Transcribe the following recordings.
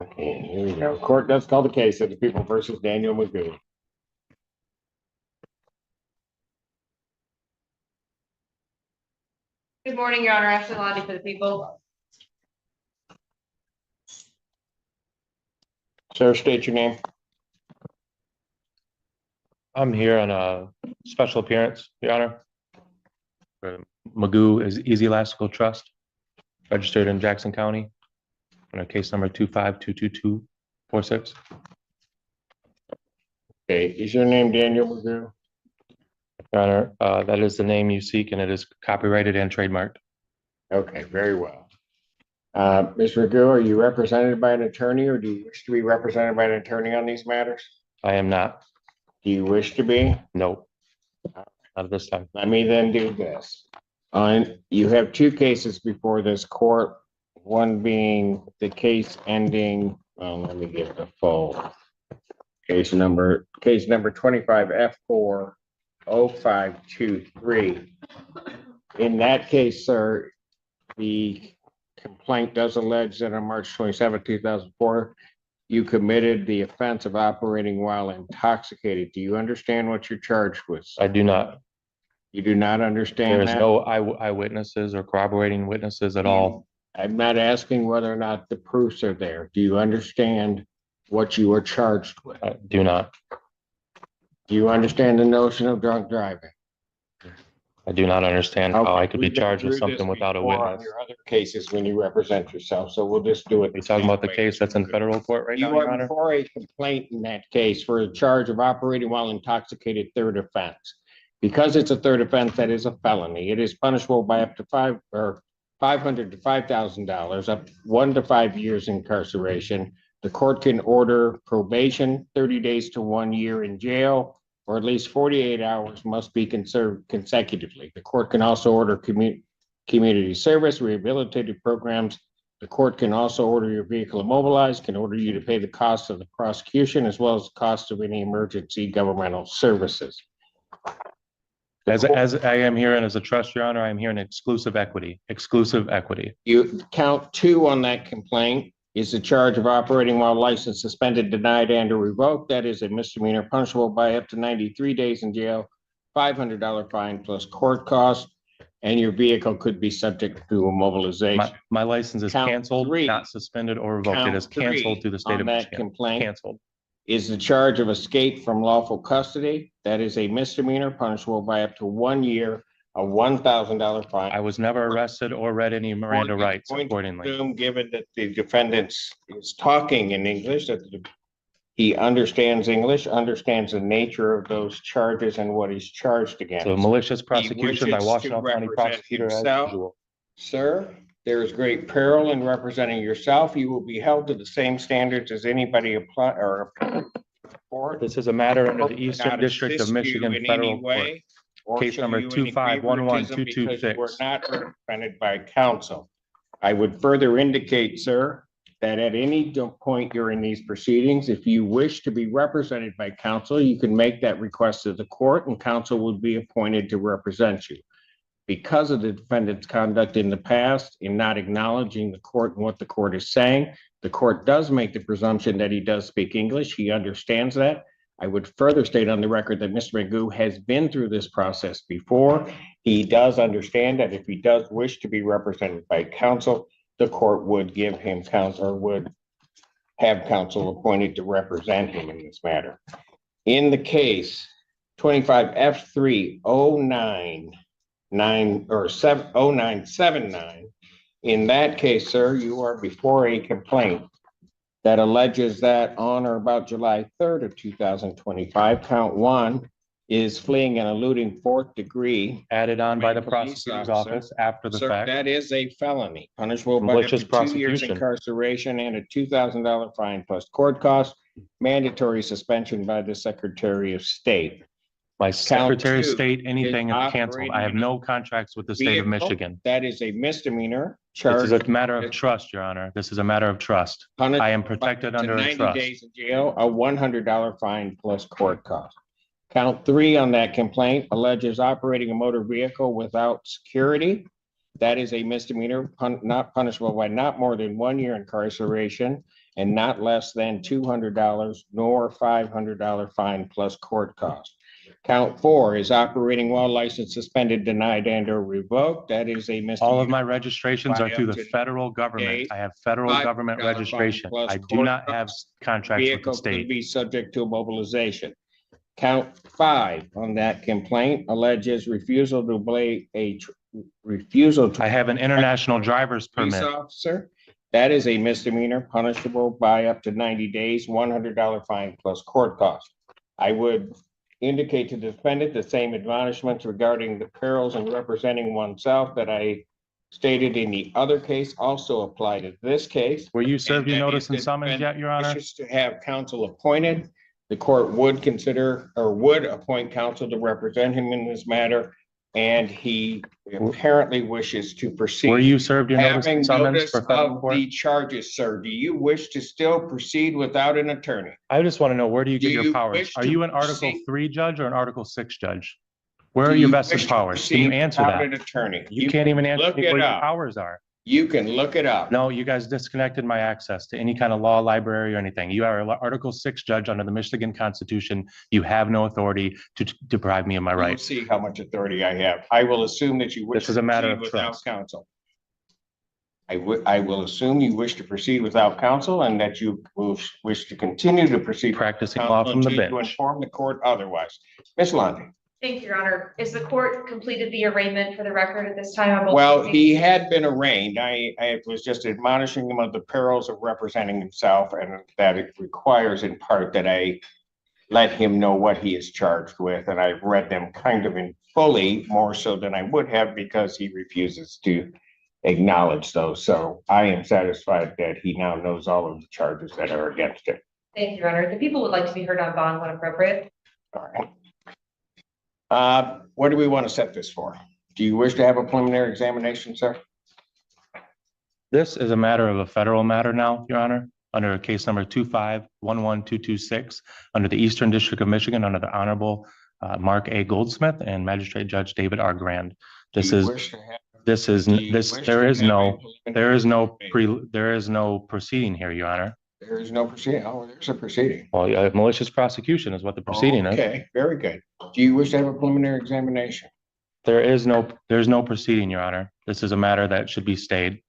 Okay, here we go. Court does call the case of the People versus Daniel Magoo. Good morning, Your Honor. Ashley Lottie for the people. Sir, state your name. I'm here on a special appearance, Your Honor. Magoo is Easy Elastical Trust, registered in Jackson County, on case number 2522246. Okay, is your name Daniel Magoo? Your Honor, that is the name you seek, and it is copyrighted and trademarked. Okay, very well. Ms. Magoo, are you represented by an attorney, or do you wish to be represented by an attorney on these matters? I am not. Do you wish to be? No. Not at this time. Let me then do this. You have two cases before this court, one being the case ending, let me get the full case number 25F40523. In that case, sir, the complaint does allege that on March 27, 2004, you committed the offense of operating while intoxicated. Do you understand what you're charged with? I do not. You do not understand There is that? no eyewitnesses or corroborating witnesses at all. I'm not asking whether or not the proofs are there. Do you understand what you are charged with? I do not. Do you understand the notion of drunk driving? I do not understand how I could be We've been charged with through this something without a before on witness. your other cases when you represent yourself, so we'll just do it. Are you talking about the case that's in federal court right now, You Your are Honor? before a complaint in that case for a charge of operating while intoxicated, third offense. Because it's a third offense, that is a felony. It is punishable by up to $500 to $5,000, up 1 to 5 years incarceration. The court can order probation, 30 days to 1 year in jail, or at least 48 hours must be conserved consecutively. The court can also order community service, rehabilitative programs. The court can also order your vehicle immobilized, can order you to pay the cost of the prosecution as well as the cost of any emergency governmental services. As I am here and as a trust, Your Honor, I am here in exclusive equity. You count 2 on that complaint is the charge of operating while license suspended, denied, and or revoked. That is a misdemeanor punishable by up to 93 days in jail, $500 fine plus court costs, and your vehicle could be subject to immobilization. My license is Count canceled, 3. not suspended or revoked. It Count is 3 canceled through the state on of that Michigan. complaint Canceled. is the charge of escape from lawful custody. That is a misdemeanor punishable by up to 1 year, a $1,000 fine. I was never arrested or read any Miranda rights accordingly. Given that the defendant is talking in English, that he understands English, understands the nature of those charges and what he's charged against. So malicious prosecution by wishes Washtenaw to County represent prosecutor as himself. usual. Sir, there is great peril in representing yourself. You will be held to the same standards as anybody apply or for. This is a matter under the Eastern District of Michigan Federal Court. Case number 2511226. We're not represented by counsel. I would further indicate, sir, that at any point during these proceedings, if you wish to be represented by counsel, you can make that request to the court and counsel would be appointed to represent you. Because of the defendant's conduct in the past in not acknowledging the court and what the court is saying, the court does make the presumption that he does speak English. He understands that. I would further state on the record that Mr. Magoo has been through this process before. He does understand that if he does wish to be represented by counsel, the court would give him counsel or would have counsel appointed to represent him in this matter. In the case 25F30979, in that case, sir, you are before a complaint that alleges that on or about July 3rd of 2025, count 1 is fleeing and eluding 4th degree. Added on by the prosecutor's office after the fact. That is a felony, punishable by up to 2 years incarceration and a $2,000 fine plus court costs, mandatory suspension by the Secretary of State. My Secretary of State, anything is canceled. I have no contracts with the state of Michigan. That is a misdemeanor. This is a matter of trust, Your Honor. This is a matter of trust. I am protected under a trust. 90 days in jail, a $100 fine plus court cost. Count 3 on that complaint alleges operating a motor vehicle without security. That is a misdemeanor, not punishable by not more than 1 year incarceration and not less than $200 nor $500 fine plus court costs. Count 4 is operating while license suspended, denied, and or revoked. That is a misdemeanor. All of my registrations are through the federal government. I have federal government registration. I do not have contracts with the Vehicle could state. be subject to mobilization. Count 5 on that complaint alleges refusal to obey refusal to I have an international driver's police permit. officer. That is a misdemeanor punishable by up to 90 days, $100 fine plus court costs. I would indicate to the defendant the same admonishments regarding the perils in representing oneself that I stated in the other case also apply to this case. Were you served your And that notice if and the summons yet, Your Honor? wishes to have counsel appointed, the court would consider or would appoint counsel to represent him in this matter. And he apparently wishes to proceed. Were you served your notice Having and summons notice for federal of court? the charges, sir, do you wish to still proceed without an attorney? I just want to know, where do you Do get your you powers? wish Are to you an Article proceed? 3 judge or an Article 6 judge? Where are Do your you vested wish to powers? Can you proceed answer without that? an attorney? You can't even answer look me it what your up. powers are. You can look it up. No, you guys disconnected my access to any kind of law library or anything. You are an Article 6 judge under the Michigan Constitution. You have no authority to deprive me of my We'll rights. see how much authority I have. I will assume that you wish. This is to a matter proceed of without trust. counsel. I will assume you wish to proceed without counsel and that you will wish to continue to proceed. Practicing law counsel from the until you bench. Inform the court otherwise. Ms. Lundy. Thank you, Your Honor. Is the court completed the arraignment for the record at this time? on both Well, cases? he had been arraigned. I was just admonishing him of the perils of representing himself and that it requires in part that I let him know what he is charged with. And I've read them kind of in fully, more so than I would have because he refuses to acknowledge those. So I am satisfied that he now knows all of the charges that are against him. Thank you, Your Honor. The people would like to be heard on bond when appropriate. All right. What do we want to set this for? Do you wish to have a preliminary examination, sir? This is a matter of a federal matter now, Your Honor, under case number 2511226, under the Eastern District of Michigan, under the Honorable Mark A. Goldsmith and Magistrate Judge David R. Grand. There is no proceeding here, Your Honor. There is no proceeding. Oh, there's a proceeding. Well, malicious prosecution is what the proceeding is. Okay, very good. Do you wish to have a preliminary examination? There's no proceeding, Your Honor. This is a matter that should be stayed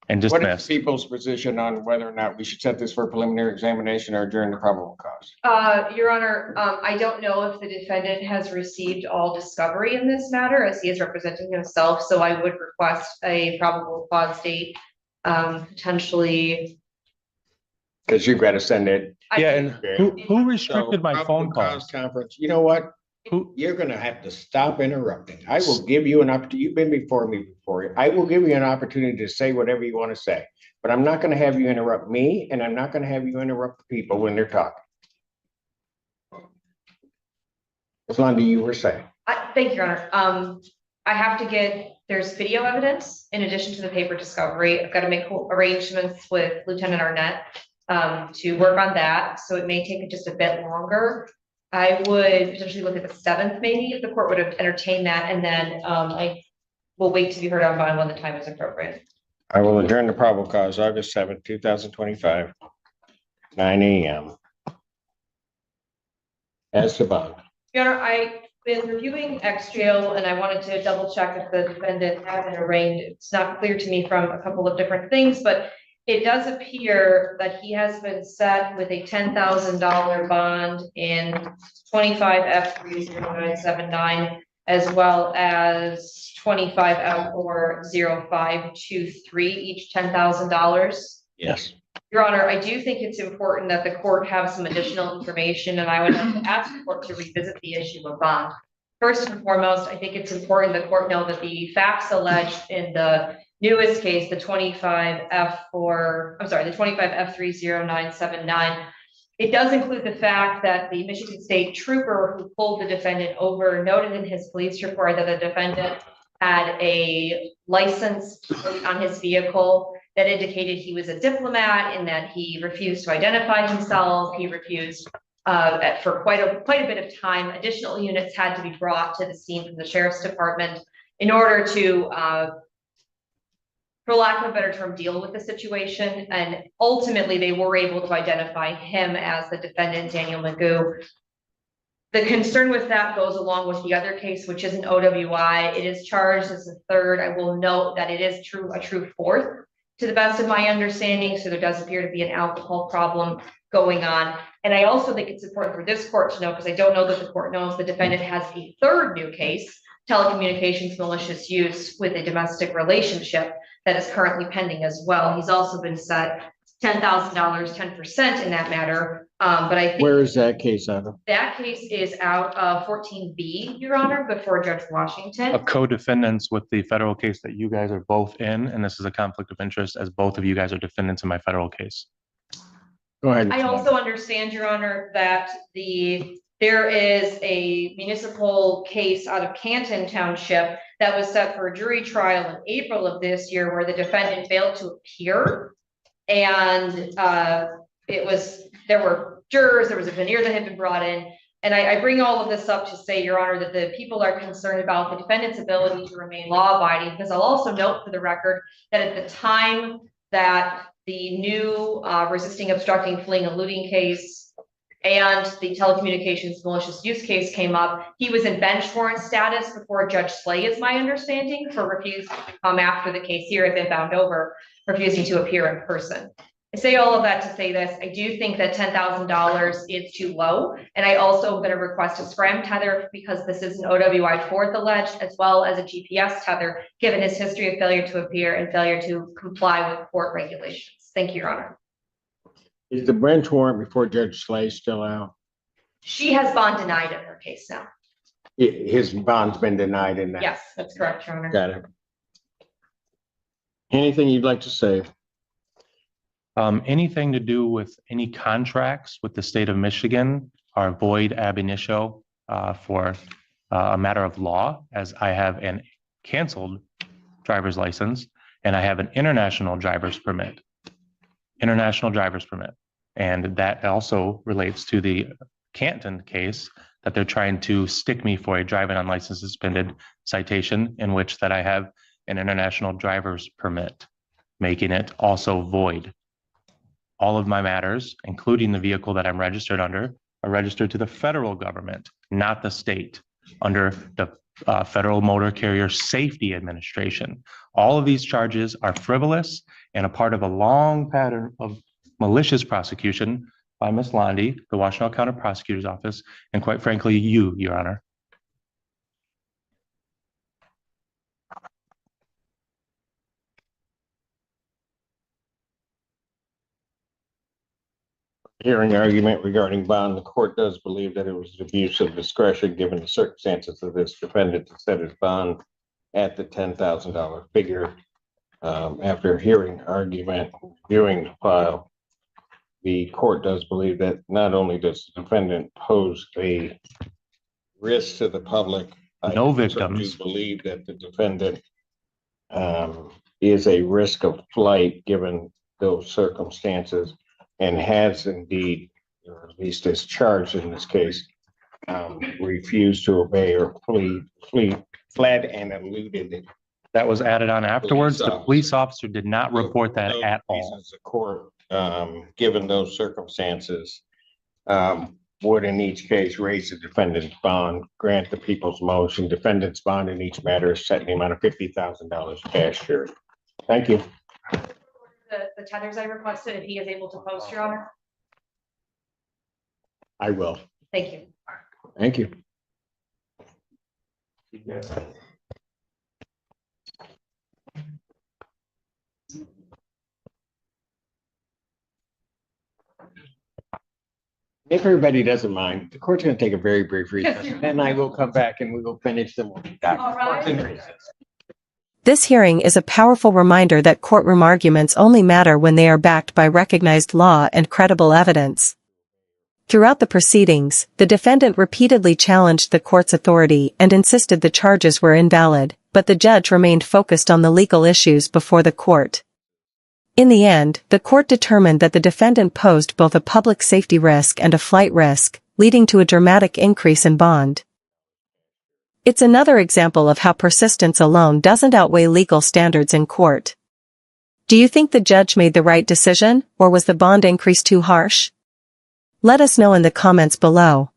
and What is dismissed. the people's position on whether or not we should set this for a preliminary examination or adjourn the probable cause? Your Honor, I don't know if the defendant has received all discovery in this matter as he is representing himself, so I would request a probable cause date, potentially. Because you've got to send it. Yeah, and who restricted So, my phone probable cause calls? Conference, you know what? Who, You're gonna have to stop interrupting. I will give you an opportunity. You've been before me before. I will give you an opportunity to say whatever you want to say. But I'm not gonna have you interrupt me and I'm not gonna have you interrupt the people when they're talking. As long as you were saying. Thank you, Your Honor. I have to there's video evidence in addition to the paper discovery. I've got to make arrangements with Lieutenant Arnett to work on that. So it may take just a bit longer. I would potentially look at the 7th, maybe, if the court would have entertained that. And then I will wait to be heard on bond when the time is appropriate. I will adjourn the probable cause August 7th, 2025, 9 a.m. As to bond. Your Honor, I've been reviewing X-Trail and I wanted to double check if the defendant had been arraigned. It's not clear to me from a couple of different things, but it does appear that he has been set with a $10,000 bond in 25F30979, as well as 25F40523, each $10,000. Yes. Your Honor, I do think it's important that the court have some additional information, and I would like to ask the court to revisit the issue of bond. First and foremost, I think it's important the court know that the facts alleged in the newest case, the 25F30979, it does include the fact that the Michigan State trooper who pulled the defendant over noted in his police report that the defendant had a license on his vehicle that indicated he was a diplomat and that he refused to identify himself. He refused for quite a bit of time. Additional units had to be brought to the scene from the sheriff's department in order to for lack of a better term, deal with the situation. And ultimately, they were able to identify him as the defendant, Daniel Magoo. The concern with that goes along with the other case, which is an OWI. It is charged as a third. I will note that it is a true fourth, to the best of my understanding. So there does appear to be an alcohol problem going on. And I also think it's important for this court to know, because I don't know that the court knows, the defendant has a third new case, telecommunications malicious use with a domestic relationship, that is currently pending as well. He's also been set $10,000, 10% in that matter. But I think Where is that case out of? that case is out of 14B, Your Honor, before Judge Washington. A co-defendants with the federal case that you guys are both in, and this is a conflict of interest as both of you guys are defendants in my federal case. Go ahead. I also understand, Your Honor, that there is a municipal case out of Canton Township that was set for a jury trial in April of this year, where the defendant failed to appear. And there were jurors, there was a veneer that had been brought in. And I bring all of this up to say, Your Honor, that the people are concerned about the defendant's ability to remain law-abiding, because I'll also note for the record that at the time that the new resisting, obstructing, fleeing, eluding case and the telecommunications malicious use case came up, he was in bench warrant status before Judge Slay, is my understanding, for refusing to come after the case here had been bound over, refusing to appear in person. I say all of that to say this: I do think that $10,000 is too low. And I also am going to request a scram tether, because this is an OWI fourth alleged, as well as a GPS tether, given his history of failure to appear and failure to comply with court regulations. Thank you, Your Honor. Is the bench warrant before Judge Slay still out? She has bond denied in her case now. His bond's been denied in that? Yes, that's correct, Your Honor. Got it. Anything you'd like to say? Anything to do with any contracts with the state of Michigan are void ab initio for a matter of law, as I have an canceled driver's license and I have an international driver's permit. And that also relates to the Canton case that they're trying to stick me for a driving unlicensed suspended citation, in which that I have an international driver's permit, making it also void. All of my matters, including the vehicle that I'm registered under, are registered to the federal government, not the state, under the Federal Motor Carrier Safety Administration. All of these charges are frivolous and a part of a long pattern of malicious prosecution by Ms. Londy, the Washtenaw County Prosecutor's Office, and quite frankly, you, Your Honor. Hearing argument regarding bond, the court does believe that it was an abuse of discretion, given the circumstances of this defendant, to set his bond at the $10,000 figure. After hearing argument, viewing the file, the court does believe that not only does the defendant pose a risk to the public, No I victims. do believe that the defendant is a risk of flight given those circumstances, and has indeed, or at least is charged in this case, refused to obey or fled and eluded. That was added on afterwards. Police The police officer did not report that at all. The court, given those circumstances, would in each case raise the defendant's bond, grant the people's motion. Defendant's bond in each matter is set in the amount of $50,000 cash here. Thank you. The tethers I requested, if he is able to post, Your Honor. I will. Thank you. Thank you. If everybody doesn't mind, the court's going to take a very brief recess, and then I will come back and we will finish the morning. All right. This hearing is a powerful reminder that courtroom arguments only matter when they are backed by recognized law and credible evidence. Throughout the proceedings, the defendant repeatedly challenged the court's authority and insisted the charges were invalid, but the judge remained focused on the legal issues before the court. In the end, the court determined that the defendant posed both a public safety risk and a flight risk, leading to a dramatic increase in bond. It's another example of how persistence alone doesn't outweigh legal standards in court. Do you think the judge made the right decision, or was the bond increase too harsh? Let us know in the comments below.